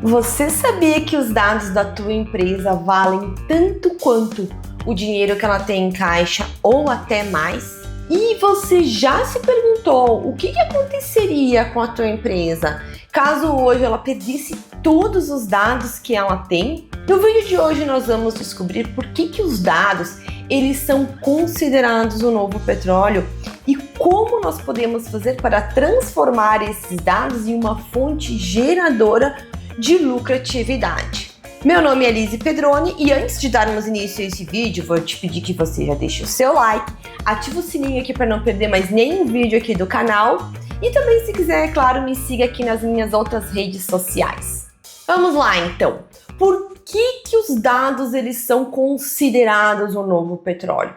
Você sabia que os dados da tua empresa valem tanto quanto o dinheiro que ela tem em caixa ou até mais? E você já se perguntou o que aconteceria com a tua empresa caso hoje ela perdesse todos os dados que ela tem? No vídeo de hoje nós vamos descobrir por que os dados eles são considerados o novo petróleo e como nós podemos fazer para transformar esses dados em uma fonte geradora de lucratividade. Meu nome é Lise Pedroni e antes de darmos início a esse vídeo, vou te pedir que você já deixe o seu like, ative o sininho aqui para não perder mais nenhum vídeo aqui do canal e também, se quiser, é claro, me siga aqui nas minhas outras redes sociais. Vamos lá, então. Por que os dados eles são considerados o novo petróleo?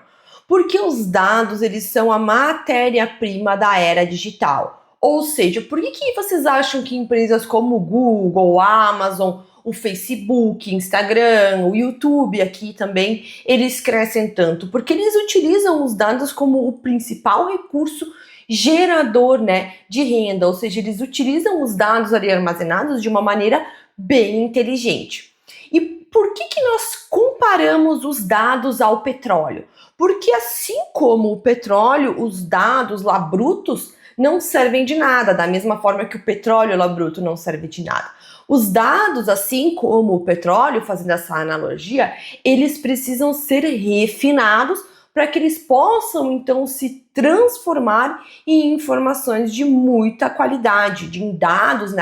Porque os dados eles são a matéria-prima da era digital. Ou seja, por que vocês acham que empresas como o Google, a Amazon, o Facebook, Instagram, o YouTube aqui também, eles crescem tanto? Porque eles utilizam os dados como o principal recurso gerador, de renda, ou seja, eles utilizam os dados ali armazenados de uma maneira bem inteligente. E por que nós comparamos os dados ao petróleo? Porque assim como o petróleo, os dados lá brutos não servem de nada, da mesma forma que o petróleo lá bruto não serve de nada. Os dados, assim como o petróleo, fazendo essa analogia, eles precisam ser refinados para que eles possam, então, se transformar em informações de muita qualidade, em dados,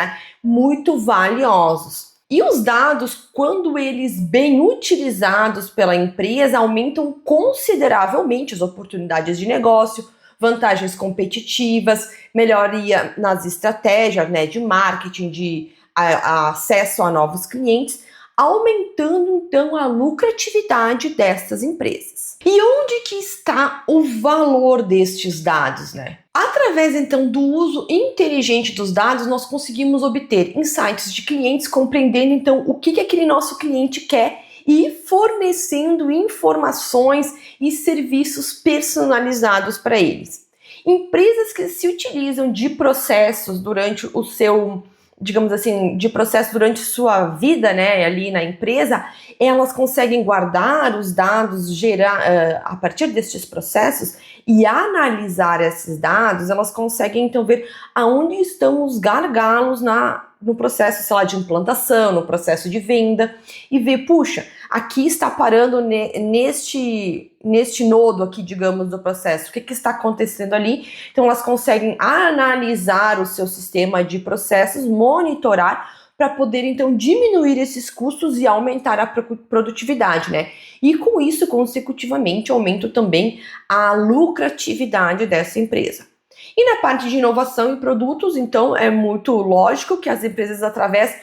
muito valiosos. E os dados, quando eles bem utilizados pela empresa, aumentam consideravelmente as oportunidades de negócio, vantagens competitivas, melhoria nas estratégias de marketing, de acesso a novos clientes, aumentando então a lucratividade dessas empresas. E onde que está o valor destes dados, Através então do uso inteligente dos dados, nós conseguimos obter insights de clientes, compreendendo então o que aquele nosso cliente quer e fornecendo informações e serviços personalizados para eles. Empresas que se utilizam de processos durante o seu, digamos assim, de processo durante sua vida, ali na empresa, elas conseguem guardar os dados, a partir destes processos e analisar esses dados, elas conseguem então ver aonde estão os gargalos no processo, sei lá, de implantação, no processo de venda e ver, puxa, aqui está parando neste nodo aqui, digamos, do processo, o que está acontecendo ali? Então elas conseguem analisar o seu sistema de processos, monitorar para poder então diminuir esses custos e aumentar a produtividade, E com isso, consecutivamente, aumenta também a lucratividade dessa empresa. E na parte de inovação em produtos, então, é muito lógico que as empresas, através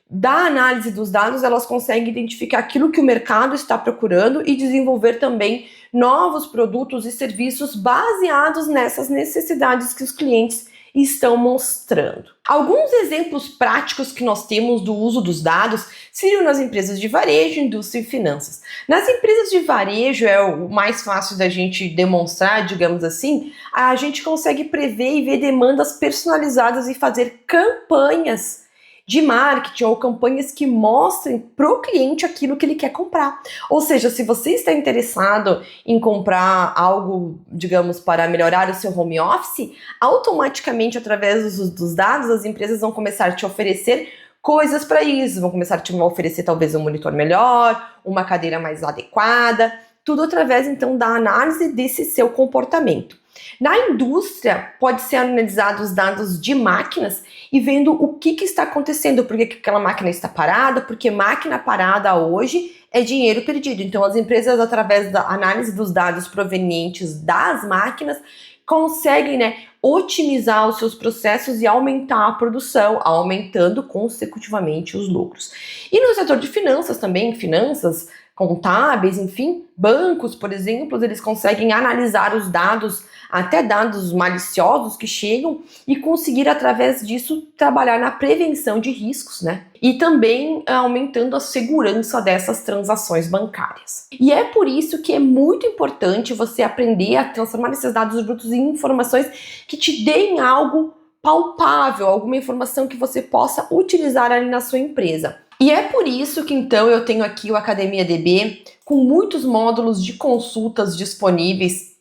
da análise dos dados, elas conseguem identificar aquilo que o mercado está procurando e desenvolver também novos produtos e serviços baseados nessas necessidades que os clientes estão mostrando. Alguns exemplos práticos que nós temos do uso dos dados seriam nas empresas de varejo, indústria e finanças. Nas empresas de varejo é o mais fácil da gente demonstrar, digamos assim, a gente consegue prever e ver demandas personalizadas e fazer campanhas de marketing ou campanhas que mostrem para o cliente aquilo que ele quer comprar. Ou seja, se você está interessado em comprar algo, digamos, para melhorar o seu home office, automaticamente, através dos dados, as empresas vão começar a te oferecer coisas para isso, vão começar a te oferecer talvez um monitor melhor, uma cadeira mais adequada, tudo através, então, da análise desse seu comportamento. Na indústria, pode ser analisado os dados de máquinas e vendo o que está acontecendo, por que aquela máquina está parada, porque máquina parada hoje é dinheiro perdido. Então, as empresas, através da análise dos dados provenientes das máquinas, conseguem otimizar os seus processos e aumentar a produção, aumentando consecutivamente os lucros. E no setor de finanças também, finanças contábeis, enfim, bancos, por exemplo, eles conseguem analisar os dados, até dados maliciosos que chegam e conseguir, através disso, trabalhar na prevenção de riscos, E também aumentando a segurança dessas transações bancárias. E é por isso que é muito importante você aprender a transformar esses dados brutos em informações que te deem algo palpável, alguma informação que você possa utilizar ali na sua empresa. E é por isso que então eu tenho aqui o Academia DB com muitos módulos de consultas disponíveis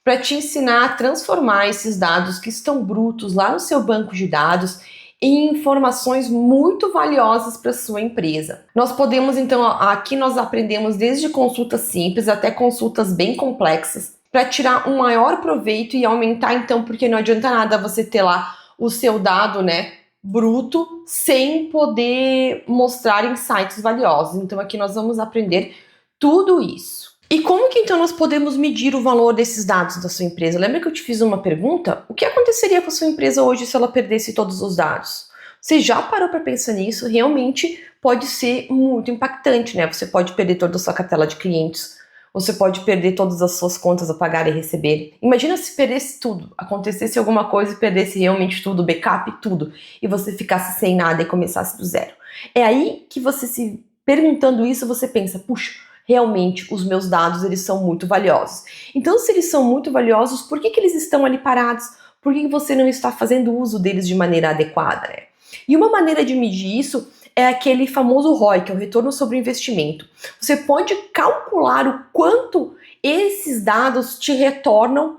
para te ensinar a transformar esses dados que estão brutos lá no seu banco de dados em informações muito valiosas para sua empresa. Nós podemos então, aqui nós aprendemos desde consultas simples até consultas bem complexas para tirar um maior proveito e aumentar então, porque não adianta nada você ter lá o seu dado, né, bruto, sem poder mostrar insights valiosos. Então aqui nós vamos aprender tudo isso. E como que então nós podemos medir o valor desses dados da sua empresa? Lembra que eu te fiz uma pergunta? O que aconteceria com a sua empresa hoje se ela perdesse todos os dados? Você já parou para pensar nisso? Realmente pode ser muito impactante, né? Você pode perder toda a sua cartela de clientes, você pode perder todas as suas contas a pagar e receber. Imagina se perdesse tudo, acontecesse alguma coisa e perdesse realmente tudo, backup, tudo, e você ficasse sem nada e começasse do zero. É aí que você se perguntando isso, você pensa, puxa, realmente os meus dados eles são muito valiosos. Então, se eles são muito valiosos, por que eles estão ali parados? Por que você não está fazendo uso deles de maneira adequada, né? E uma maneira de medir isso é aquele famoso ROI, que é o retorno sobre o investimento. Você pode calcular o quanto esses dados te retornam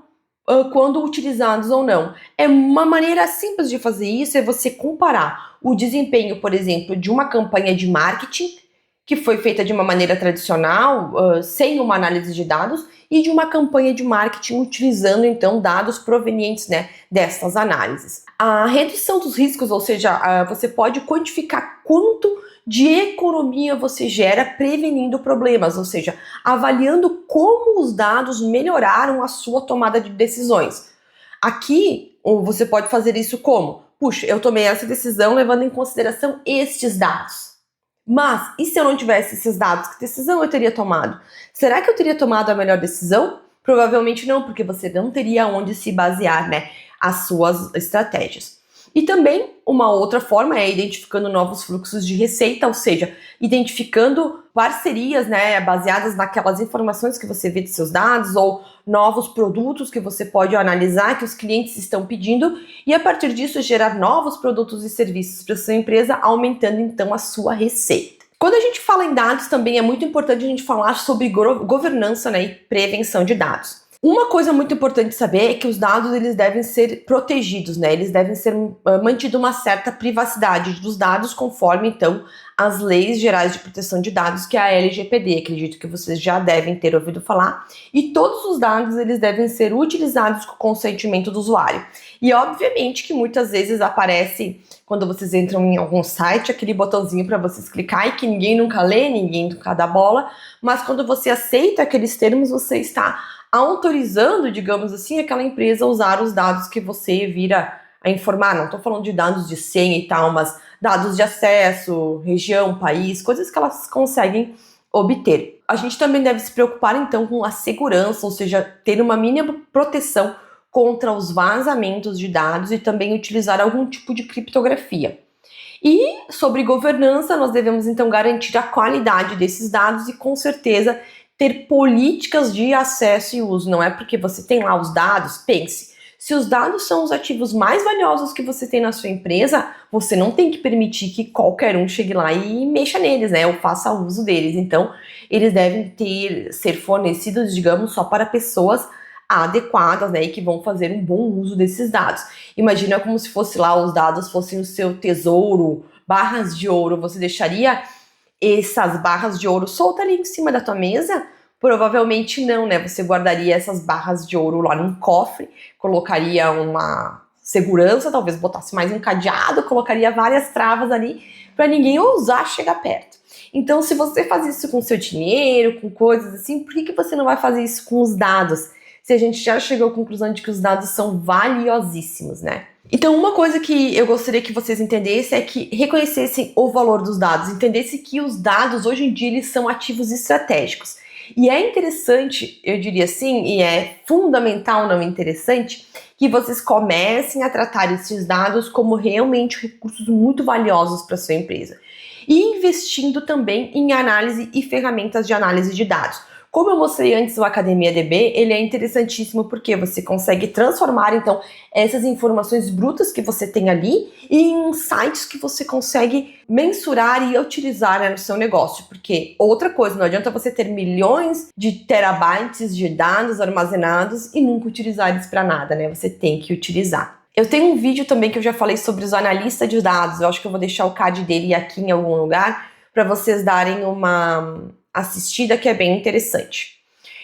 quando utilizados ou não. É uma maneira simples de fazer isso, é você comparar o desempenho, por exemplo, de uma campanha de marketing que foi feita de uma maneira tradicional, sem uma análise de dados, e de uma campanha de marketing utilizando, então, dados provenientes, né, dessas análises. A redução dos riscos, ou seja, você pode quantificar quanto de economia você gera prevenindo problemas, ou seja, avaliando como os dados melhoraram a sua tomada de decisões. Aqui, você pode fazer isso como? Puxa, eu tomei essa decisão levando em consideração estes dados. Mas, e se eu não tivesse esses dados, que decisão eu teria tomado? Será que eu teria tomado a melhor decisão? Provavelmente não, porque você não teria onde se basear, né, as suas estratégias. E também, uma outra forma é identificando novos fluxos de receita, ou seja, identificando parcerias, né, baseadas naquelas informações que você vê de seus dados, ou novos produtos que você pode analisar que os clientes estão pedindo, e a partir disso gerar novos produtos e serviços para sua empresa, aumentando então a sua receita. Quando a gente fala em dados, também é muito importante a gente falar sobre governança, né, e prevenção de dados. Uma coisa muito importante saber é que os dados eles devem ser protegidos, né? Eles devem ser mantido uma certa privacidade dos dados conforme então as leis gerais de proteção de dados, que é a LGPD. Acredito que vocês já devem ter ouvido falar. E todos os dados eles devem ser utilizados com o consentimento do usuário. E obviamente que muitas vezes aparece quando vocês entram em algum site aquele botãozinho para vocês clicar e que ninguém nunca lê, ninguém nunca dá bola. Mas quando você aceita aqueles termos, você está autorizando, digamos assim, aquela empresa a usar os dados que você vira a informar. Não estou falando de dados de senha e tal, mas dados de acesso, região, país, coisas que elas conseguem obter. A gente também deve se preocupar então com a segurança, ou seja, ter uma mínima proteção contra os vazamentos de dados e também utilizar algum tipo de criptografia. E sobre governança, nós devemos então garantir a qualidade desses dados e com certeza ter políticas de acesso e uso. Não é porque você tem lá os dados, pense, se os dados são os ativos mais valiosos que você tem na sua empresa, você não tem que permitir que qualquer um chegue lá e mexa neles, né, ou faça uso deles. Então, eles devem ser fornecidos, digamos, só para pessoas adequadas, né, e que vão fazer um bom uso desses dados. Imagina como se fosse lá, os dados fossem o seu tesouro, barras de ouro. Você deixaria essas barras de ouro soltas ali em cima da tua mesa? Provavelmente não, né? Você guardaria essas barras de ouro lá num cofre, colocaria uma segurança, talvez botasse mais um cadeado, colocaria várias travas ali para ninguém ousar chegar perto. Então, se você faz isso com seu dinheiro, com coisas assim, por que você não vai fazer isso com os dados? Se a gente já chegou à conclusão de que os dados são valiosíssimos, né? Então, uma coisa que eu gostaria que vocês entendessem é que reconhecessem o valor dos dados, entendessem que os dados, hoje em dia, eles são ativos estratégicos. E é interessante, eu diria assim, e é fundamental, não interessante, que vocês comecem a tratar esses dados como realmente recursos muito valiosos para sua empresa. E investindo também em análise e ferramentas de análise de dados. Como eu mostrei antes, o Academia DB, ele é interessantíssimo porque você consegue transformar, então, essas informações brutas que você tem ali em insights que você consegue mensurar e utilizar, né, no seu negócio. Porque outra coisa, não adianta você ter milhões de terabytes de dados armazenados e nunca utilizar eles para nada, né? Você tem que utilizar. Eu tenho um vídeo também que eu já falei sobre os analistas de dados. Eu acho que eu vou deixar o card dele aqui em algum lugar para vocês darem uma assistida, que é bem interessante.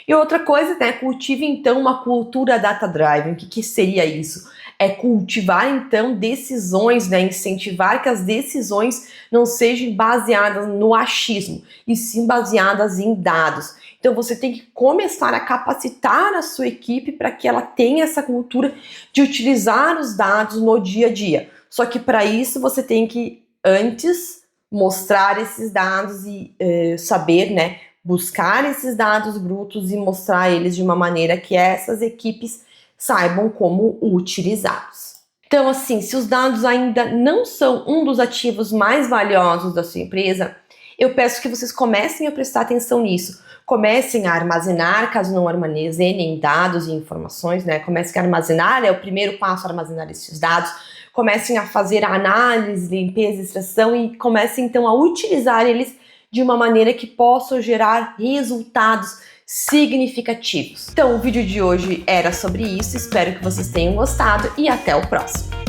E outra coisa, né, cultive então uma cultura data-driven. O que seria isso? É cultivar então decisões, né, incentivar que as decisões não sejam baseadas no achismo, e sim baseadas em dados. Então você tem que começar a capacitar a sua equipe para que ela tenha essa cultura de utilizar os dados no dia a dia. Só que para isso você tem que antes mostrar esses dados e saber, né, buscar esses dados brutos e mostrar eles de uma maneira que essas equipes saibam como utilizá-los. Então, assim, se os dados ainda não são um dos ativos mais valiosos da sua empresa, eu peço que vocês comecem a prestar atenção nisso. Comecem a armazenar, caso não armazenem dados e informações, né? Comecem a armazenar, é o primeiro passo, armazenar esses dados. Comecem a fazer a análise, limpeza, extração e comecem então a utilizar eles de uma maneira que possa gerar resultados significativos. Então, o vídeo de hoje era sobre isso, espero que vocês tenham gostado e até o próximo.